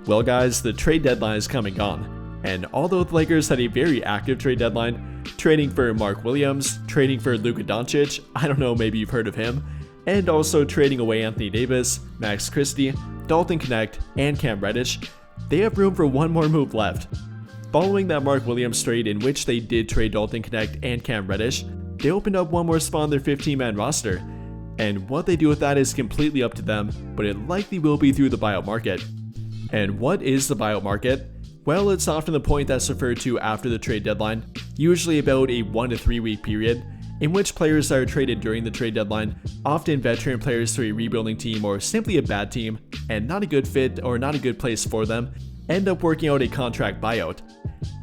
Well guys, the trade deadline is coming on, and although the Lakers had a very active trade deadline, trading for Mark Williams, trading for Luka Doncic, I don't know, maybe you've heard of him, and also trading away Anthony Davis, Max Christie, Dalton Knecht, and Cam Reddish, they have room for one more move left. Following that Mark Williams trade in which they did trade Dalton Knecht and Cam Reddish, they opened up one more spot on their 15-man roster, and what they do with that is completely up to them, but it likely will be through the buyout market. And what is the buyout market? Well, it's often the point that's referred to after the trade deadline, usually about a 1 to 3 week period, in which players that are traded during the trade deadline, often veteran players to a rebuilding team or simply a bad team, and not a good fit or not a good place for them, end up working out a contract buyout.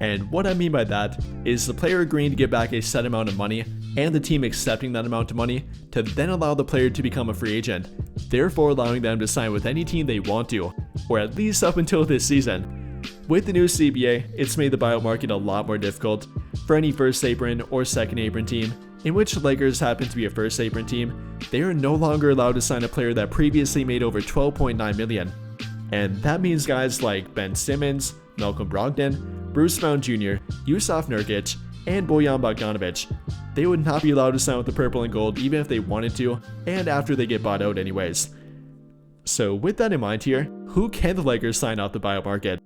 And what I mean by that is the player agreeing to give back a set amount of money and the team accepting that amount of money to then allow the player to become a free agent, therefore allowing them to sign with any team they want to, or at least up until this season. With the new CBA, it's made the buyout market a lot more difficult for any first apron or second apron team, in which the Lakers happen to be a first apron team. They are no longer allowed to sign a player that previously made over $12.9 million. And that means guys like Ben Simmons, Malcolm Brogdon, Bruce Brown Jr., Yusuf Nurkic, and Bojan Bogdanovic. They would not be allowed to sign with the purple and gold even if they wanted to, and after they get bought out anyways. So with that in mind here, who can the Lakers sign off the buyout market?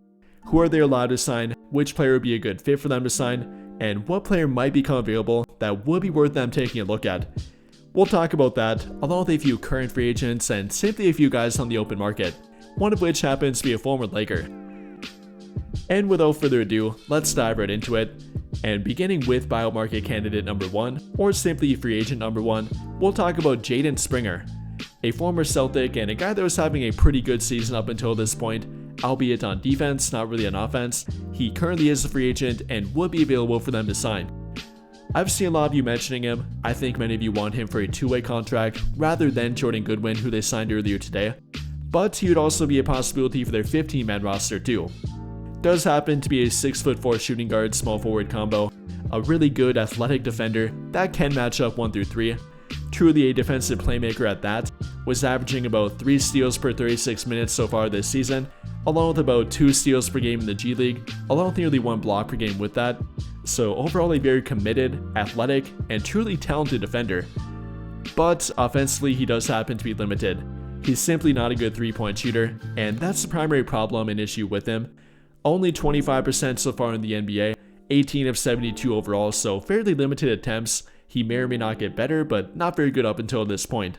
Who are they allowed to sign? Which player would be a good fit for them to sign? And what player might become available that would be worth them taking a look at? We'll talk about that, along with a few current free agents and simply a few guys on the open market, one of which happens to be a former Laker. And without further ado, let's dive right into it. And beginning with buyout market candidate number 1, or simply free agent number 1, we'll talk about Jaden Springer, a former Celtic and a guy that was having a pretty good season up until this point, albeit on defense, not really on offense. He currently is a free agent and would be available for them to sign. I've seen a lot of you mentioning him. I think many of you want him for a two-way contract rather than Jordan Goodwin, who they signed earlier today, but he would also be a possibility for their 15-man roster too. Does happen to be a 6'4" shooting guard small forward combo, a really good athletic defender that can match up 1 through 3, truly a defensive playmaker at that, was averaging about 3 steals per 36 minutes so far this season, along with about 2 steals per game in the G League, along with nearly 1 block per game with that. So overall a very committed, athletic, and truly talented defender. But offensively he does happen to be limited. He's simply not a good 3-point shooter, and that's the primary problem and issue with him. Only 25% so far in the NBA, 18 of 72 overall, so fairly limited attempts. He may or may not get better, but not very good up until this point.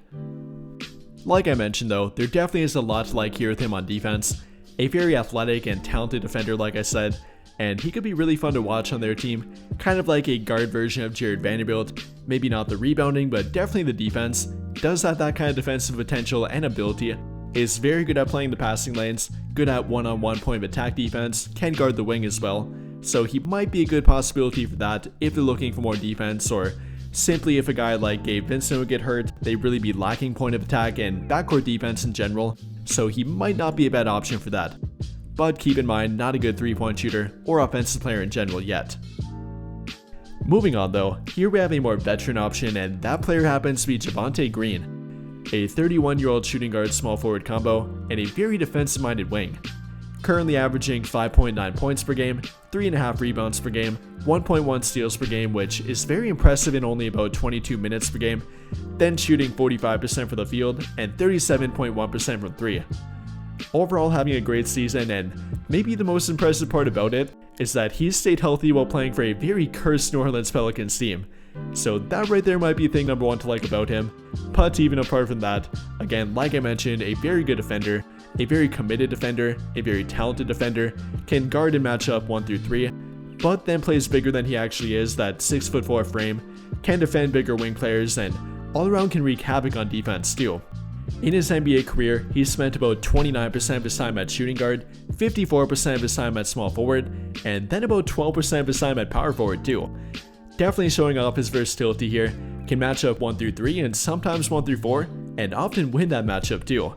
Like I mentioned though, there definitely is a lot to like here with him on defense. A very athletic and talented defender like I said, and he could be really fun to watch on their team, kind of like a guard version of Jared Vanderbilt. Maybe not the rebounding, but definitely the defense. Does have that kind of defensive potential and ability. Is very good at playing the passing lanes, good at one-on-one point of attack defense, can guard the wing as well. So he might be a good possibility for that if they're looking for more defense, or simply if a guy like Gabe Vincent would get hurt, they'd really be lacking point of attack and backcourt defense in general, so he might not be a bad option for that. But keep in mind, not a good 3-point shooter or offensive player in general yet. Moving on though, here we have a more veteran option, and that player happens to be Javonte Green, a 31-year-old shooting guard small forward combo and a very defensive minded wing. Currently averaging 5.9 points per game, 3.5 rebounds per game, 1.1 steals per game, which is very impressive in only about 22 minutes per game, then shooting 45% from the field and 37.1% from 3. Overall having a great season, and maybe the most impressive part about it is that he's stayed healthy while playing for a very cursed New Orleans Pelicans team. So that right there might be thing number 1 to like about him. But even apart from that, again, like I mentioned, a very good defender, a very committed defender, a very talented defender, can guard and match up 1 through 3, but then plays bigger than he actually is, that 6'4" frame, can defend bigger wing players, and all around can wreak havoc on defense too. In his NBA career, he spent about 29% of his time at shooting guard, 54% of his time at small forward, and then about 12% of his time at power forward too. Definitely showing off his versatility here, can match up 1 through 3 and sometimes 1 through 4, and often win that matchup too.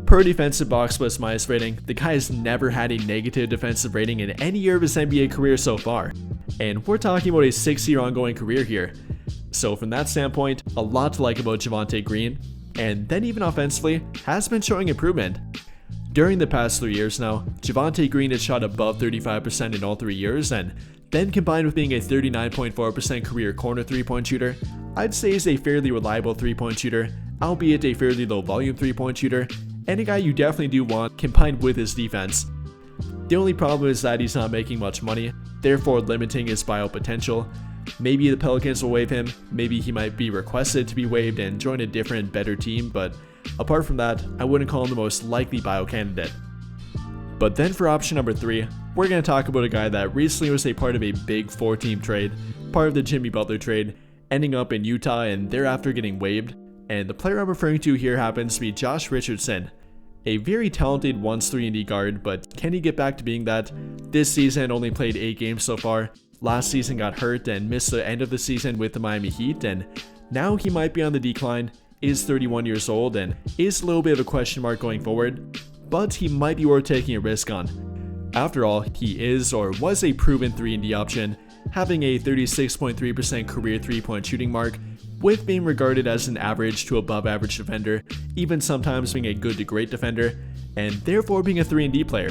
Per defensive box plus minus rating, the guy has never had a negative defensive rating in any year of his NBA career so far. And we're talking about a 6-year ongoing career here. So from that standpoint, a lot to like about Javonte Green, and then even offensively, has been showing improvement. During the past 3 years now, Javonte Green has shot above 35% in all 3 years, and then combined with being a 39.4% career corner 3-point shooter, I'd say is a fairly reliable 3-point shooter, albeit a fairly low volume 3-point shooter, and a guy you definitely do want combined with his defense. The only problem is that he's not making much money, therefore limiting his buyout potential. Maybe the Pelicans will waive him, maybe he might be requested to be waived and join a different, better team, but apart from that, I wouldn't call him the most likely buyout candidate. But then for option number 3, we're going to talk about a guy that recently was a part of a big 4-team trade, part of the Jimmy Butler trade, ending up in Utah and thereafter getting waived, and the player I'm referring to here happens to be Josh Richardson. A very talented 3-and-D guard, but can he get back to being that? This season only played 8 games so far, last season got hurt and missed the end of the season with the Miami Heat, and now he might be on the decline, is 31 years old, and is a little bit of a question mark going forward, but he might be worth taking a risk on. After all, he is or was a proven 3-and-D option, having a 36.3% career 3-point shooting mark, with being regarded as an average to above average defender, even sometimes being a good to great defender, and therefore being a 3-and-D player.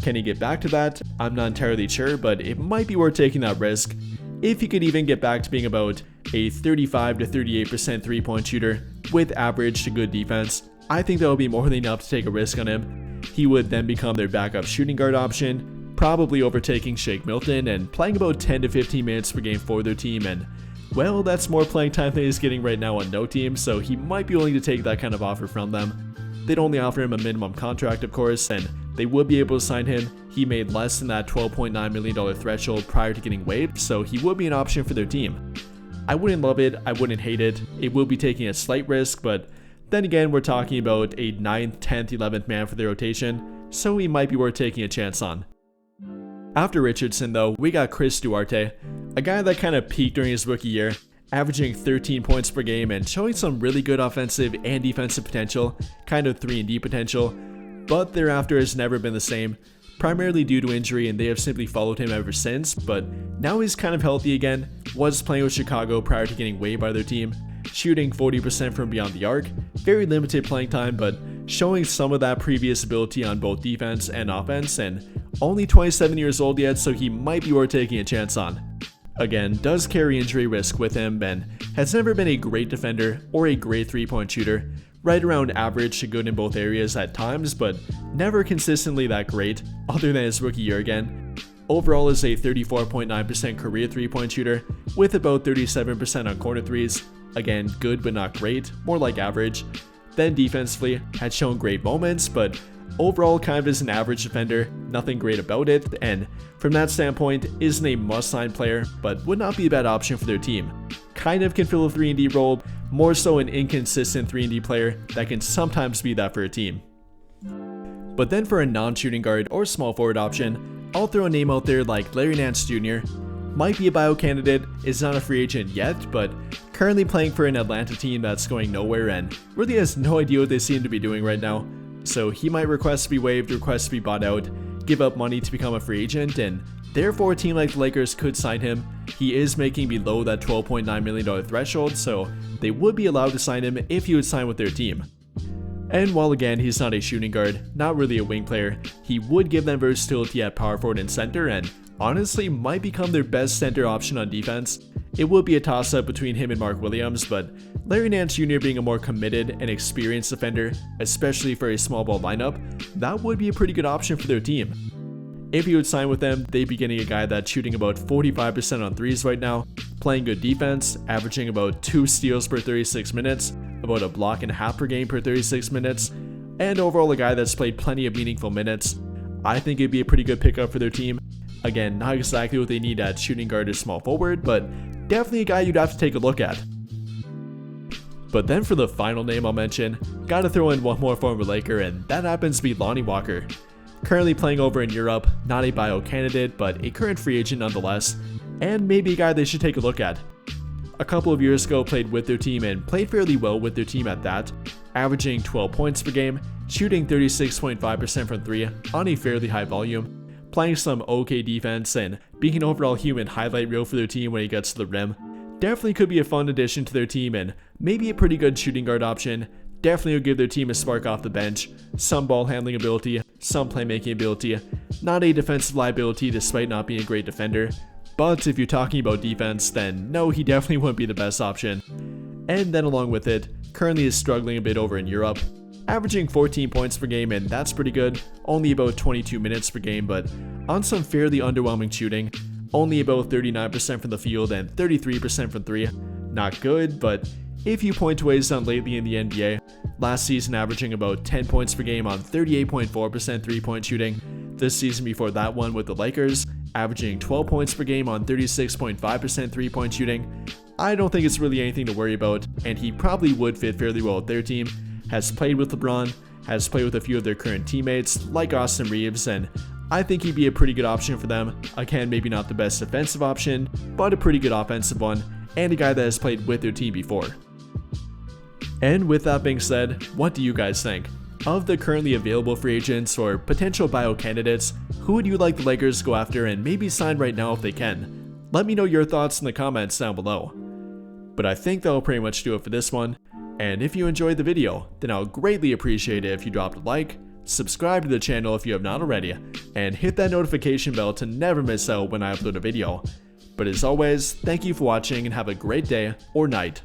Can he get back to that? I'm not entirely sure, but it might be worth taking that risk. If he could even get back to being about a 35 to 38% 3-point shooter with average to good defense, I think that would be more than enough to take a risk on him. He would then become their backup shooting guard option, probably overtaking Shake Milton and playing about 10 to 15 minutes per game for their team, and well, that's more playing time than he's getting right now on no team, so he might be willing to take that kind of offer from them. They'd only offer him a minimum contract, of course, and they would be able to sign him. He made less than that $12.9 million threshold prior to getting waived, so he would be an option for their team. I wouldn't love it, I wouldn't hate it, it will be taking a slight risk, but then again, we're talking about a 9th, 10th, 11th man for their rotation, so he might be worth taking a chance on. After Richardson though, we got Chris Duarte, a guy that kind of peaked during his rookie year, averaging 13 points per game and showing some really good offensive and defensive potential, kind of 3-and-D potential, but thereafter has never been the same, primarily due to injury, and they have simply followed him ever since, but now he's kind of healthy again, was playing with Chicago prior to getting waived by their team, shooting 40% from beyond the arc, very limited playing time, but showing some of that previous ability on both defense and offense, and only 27 years old yet, so he might be worth taking a chance on. Again, does carry injury risk with him, and has never been a great defender or a great 3-point shooter, right around average to good in both areas at times, but never consistently that great, other than his rookie year again. Overall is a 34.9% career 3-point shooter, with about 37% on corner threes, again good but not great, more like average. Then defensively, had shown great moments, but overall kind of is an average defender, nothing great about it, and from that standpoint isn't a must-sign player, but would not be a bad option for their team. Kind of can fill a 3-and-D role, more so an inconsistent 3-and-D player that can sometimes be that for a team. But then for a non-shooting guard or small forward option, I'll throw a name out there like Larry Nance Jr. Might be a buyout candidate, is not a free agent yet, but currently playing for an Atlanta team that's going nowhere and really has no idea what they seem to be doing right now. So he might request to be waived, request to be bought out, give up money to become a free agent, and therefore a team like the Lakers could sign him. He is making below that $12.9 million threshold, so they would be allowed to sign him if he would sign with their team. And while again he's not a shooting guard, not really a wing player, he would give them versatility at power forward and center, and honestly might become their best center option on defense. It would be a toss-up between him and Mark Williams, but Larry Nance Jr. being a more committed and experienced defender, especially for a small ball lineup, that would be a pretty good option for their team. If he would sign with them, they'd be getting a guy that's shooting about 45% on threes right now, playing good defense, averaging about 2 steals per 36 minutes, about a block and a half per game per 36 minutes, and overall a guy that's played plenty of meaningful minutes. I think it'd be a pretty good pickup for their team. Again, not exactly what they need at shooting guard or small forward, but definitely a guy you'd have to take a look at. But then for the final name I'll mention, gotta throw in one more former Laker, and that happens to be Lonnie Walker. Currently playing over in Europe, not a buyout candidate, but a current free agent nonetheless, and maybe a guy they should take a look at. A couple of years ago played with their team and played fairly well with their team at that, averaging 12 points per game, shooting 36.5% from 3 on a fairly high volume, playing some okay defense, and being an overall human highlight reel for their team when he gets to the rim. Definitely could be a fun addition to their team and maybe a pretty good shooting guard option, definitely will give their team a spark off the bench, some ball handling ability, some playmaking ability, not a defensive liability despite not being a great defender. But if you're talking about defense, then no, he definitely wouldn't be the best option. And then along with it, currently is struggling a bit over in Europe, averaging 14 points per game, and that's pretty good, only about 22 minutes per game, but on some fairly underwhelming shooting, only about 39% from the field and 33% from 3. Not good, but if you point to what he's done lately in the NBA, last season averaging about 10 points per game on 38.4% 3-point shooting, this season before that one with the Lakers, averaging 12 points per game on 36.5% 3-point shooting, I don't think it's really anything to worry about, and he probably would fit fairly well with their team. Has played with LeBron, has played with a few of their current teammates, like Austin Reeves, and I think he'd be a pretty good option for them. Again, maybe not the best defensive option, but a pretty good offensive one, and a guy that has played with their team before. And with that being said, what do you guys think? Of the currently available free agents or potential buyout candidates, who would you like the Lakers to go after and maybe sign right now if they can? Let me know your thoughts in the comments down below. But I think that'll pretty much do it for this one. And if you enjoyed the video, then I'll greatly appreciate it if you dropped a like, subscribe to the channel if you have not already, and hit that notification bell to never miss out when I upload a video. But as always, thank you for watching and have a great day or night.